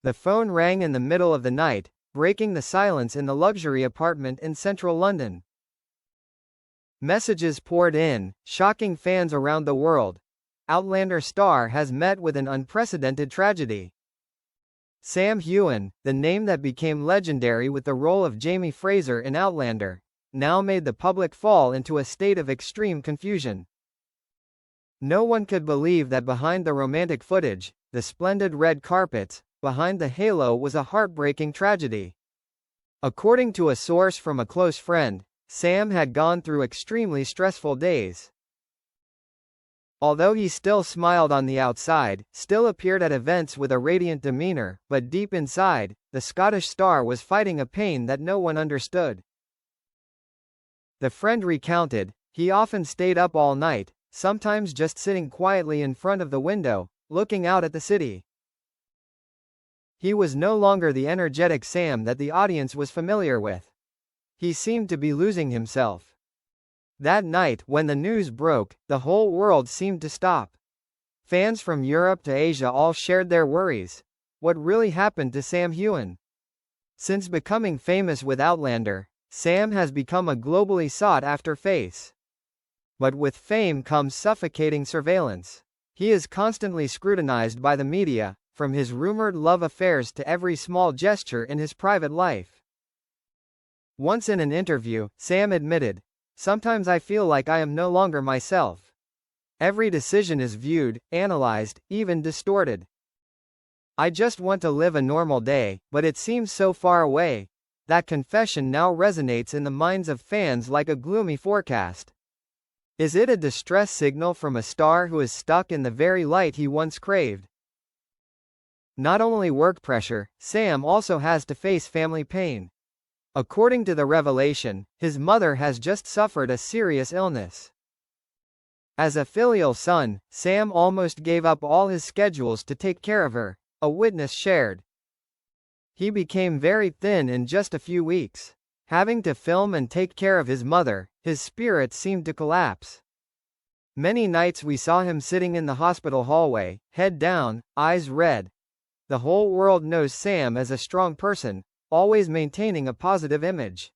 The phone rang in the middle of the night, breaking the silence in the luxury apartment in central London. Messages poured in, shocking fans around the world. Outlander star has met with an unprecedented tragedy. Sam Heughan, the name that became legendary with the role of Jamie Fraser in Outlander, now made the public fall into a state of extreme confusion. No one could believe that behind the romantic footage, the splendid red carpets, behind the halo was a heartbreaking tragedy. According to a source from a close friend, Sam had gone through extremely stressful days. Although he still smiled on the outside, still appeared at events with a radiant demeanor, but deep inside, the Scottish star was fighting a pain that no one understood. The friend recounted, he often stayed up all night, sometimes just sitting quietly in front of the window, looking out at the city. He was no longer the energetic Sam that the audience was familiar with. He seemed to be losing himself. That night, when the news broke, the whole world seemed to stop. Fans from Europe to Asia all shared their worries. What really happened to Sam Heughan? Since becoming famous with Outlander, Sam has become a globally sought-after face. But with fame comes suffocating surveillance. He is constantly scrutinized by the media, from his rumored love affairs to every small gesture in his private life. Once in an interview, Sam admitted, "Sometimes I feel like I am no longer myself. Every decision is viewed, analyzed, even distorted. I just want to live a normal day, but it seems so far away." That confession now resonates in the minds of fans like a gloomy forecast. Is it a distress signal from a star who is stuck in the very light he once craved? Not only work pressure, Sam also has to face family pain. According to the revelation, his mother has just suffered a serious illness. As a filial son, Sam almost gave up all his schedules to take care of her, a witness shared. He became very thin in just a few weeks. Having to film and take care of his mother, his spirit seemed to collapse. Many nights we saw him sitting in the hospital hallway, head down, eyes red. The whole world knows Sam as a strong person, always maintaining a positive image.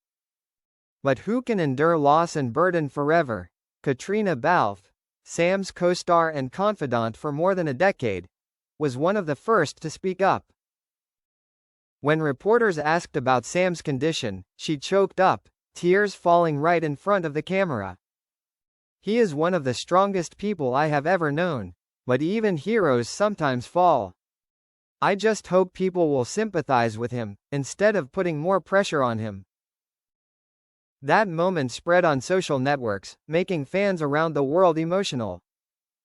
But who can endure loss and burden forever? Katrina Balfe, Sam's co-star and confidant for more than a decade, was one of the first to speak up. When reporters asked about Sam's condition, she choked up, tears falling right in front of the camera. "He is one of the strongest people I have ever known, but even heroes sometimes fall. I just hope people will sympathize with him, instead of putting more pressure on him." That moment spread on social networks, making fans around the world emotional.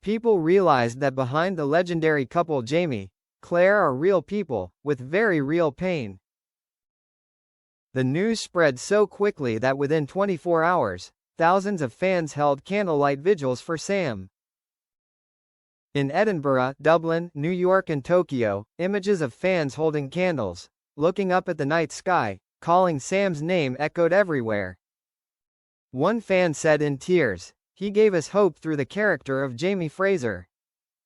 People realized that behind the legendary couple Jamie, Claire are real people, with very real pain. The news spread so quickly that within 24 hours, thousands of fans held candlelight vigils for Sam. In Edinburgh, Dublin, New York and Tokyo, images of fans holding candles, looking up at the night sky, calling Sam's name echoed everywhere. One fan said in tears, "He gave us hope through the character of Jamie Fraser.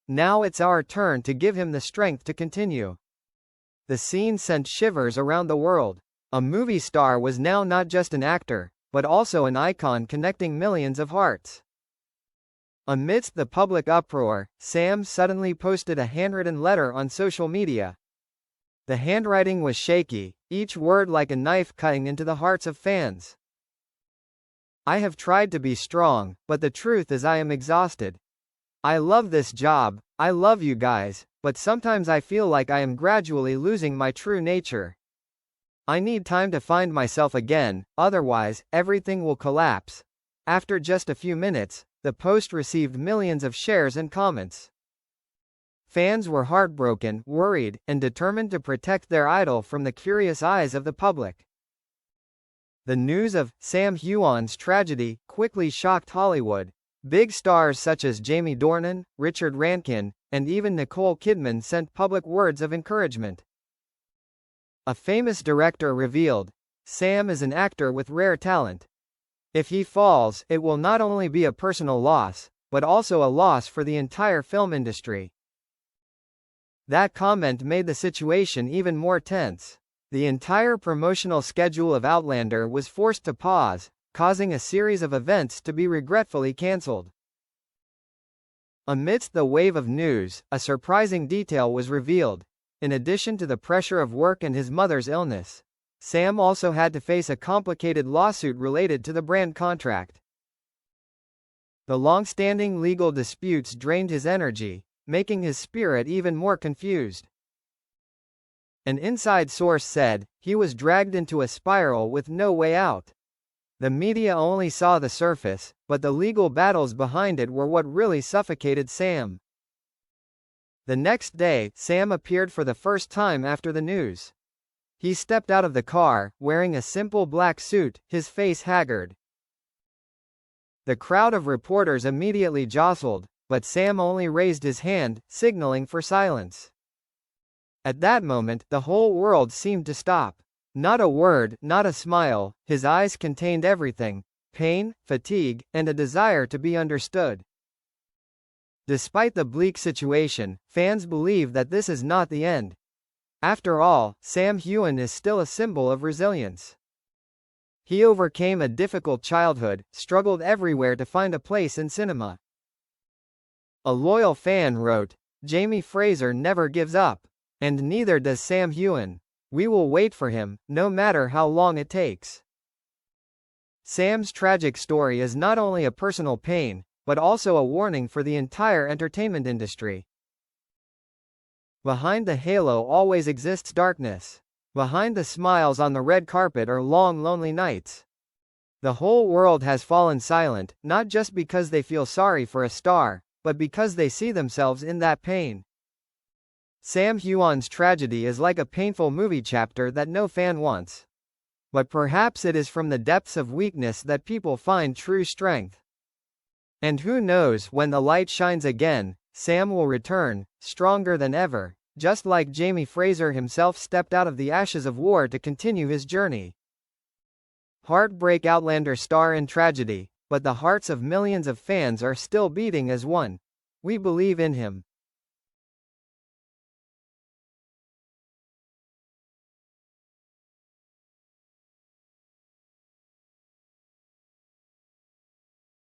Now it's our turn to give him the strength to continue." The scene sent shivers around the world. A movie star was now not just an actor, but also an icon connecting millions of hearts. Amidst the public uproar, Sam suddenly posted a handwritten letter on social media. The handwriting was shaky, each word like a knife cutting into the hearts of fans. "I have tried to be strong, but the truth is I am exhausted. I love this job, I love you guys, but sometimes I feel like I am gradually losing my true nature. I need time to find myself again, otherwise, everything will collapse." After just a few minutes, the post received millions of shares and comments. Fans were heartbroken, worried, and determined to protect their idol from the curious eyes of the public. The news of Sam Heughan's tragedy quickly shocked Hollywood. Big stars such as Jamie Dornan, Richard Rankin, and even Nicole Kidman sent public words of encouragement. A famous director revealed, "Sam is an actor with rare talent. If he falls, it will not only be a personal loss, but also a loss for the entire film industry." That comment made the situation even more tense. The entire promotional schedule of Outlander was forced to pause, causing a series of events to be regretfully cancelled. Amidst the wave of news, a surprising detail was revealed. In addition to the pressure of work and his mother's illness, Sam also had to face a complicated lawsuit related to the brand contract. The long-standing legal disputes drained his energy, making his spirit even more confused. An inside source said, he was dragged into a spiral with no way out. The media only saw the surface, but the legal battles behind it were what really suffocated Sam. The next day, Sam appeared for the first time after the news. He stepped out of the car, wearing a simple black suit, his face haggard. The crowd of reporters immediately jostled, but Sam only raised his hand, signaling for silence. At that moment, the whole world seemed to stop. Not a word, not a smile, his eyes contained everything: pain, fatigue, and a desire to be understood. Despite the bleak situation, fans believe that this is not the end. After all, Sam Heughan is still a symbol of resilience. He overcame a difficult childhood, struggled everywhere to find a place in cinema. A loyal fan wrote, "Jamie Fraser never gives up. And neither does Sam Heughan. We will wait for him, no matter how long it takes." Sam's tragic story is not only a personal pain, but also a warning for the entire entertainment industry. Behind the halo always exists darkness. Behind the smiles on the red carpet are long, lonely nights. The whole world has fallen silent, not just because they feel sorry for a star, but because they see themselves in that pain. Sam Heughan's tragedy is like a painful movie chapter that no fan wants. But perhaps it is from the depths of weakness that people find true strength. And who knows, when the light shines again, Sam will return, stronger than ever, just like Jamie Fraser himself stepped out of the ashes of war to continue his journey. Heartbreak: Outlander star in tragedy, but the hearts of millions of fans are still beating as one. We believe in him.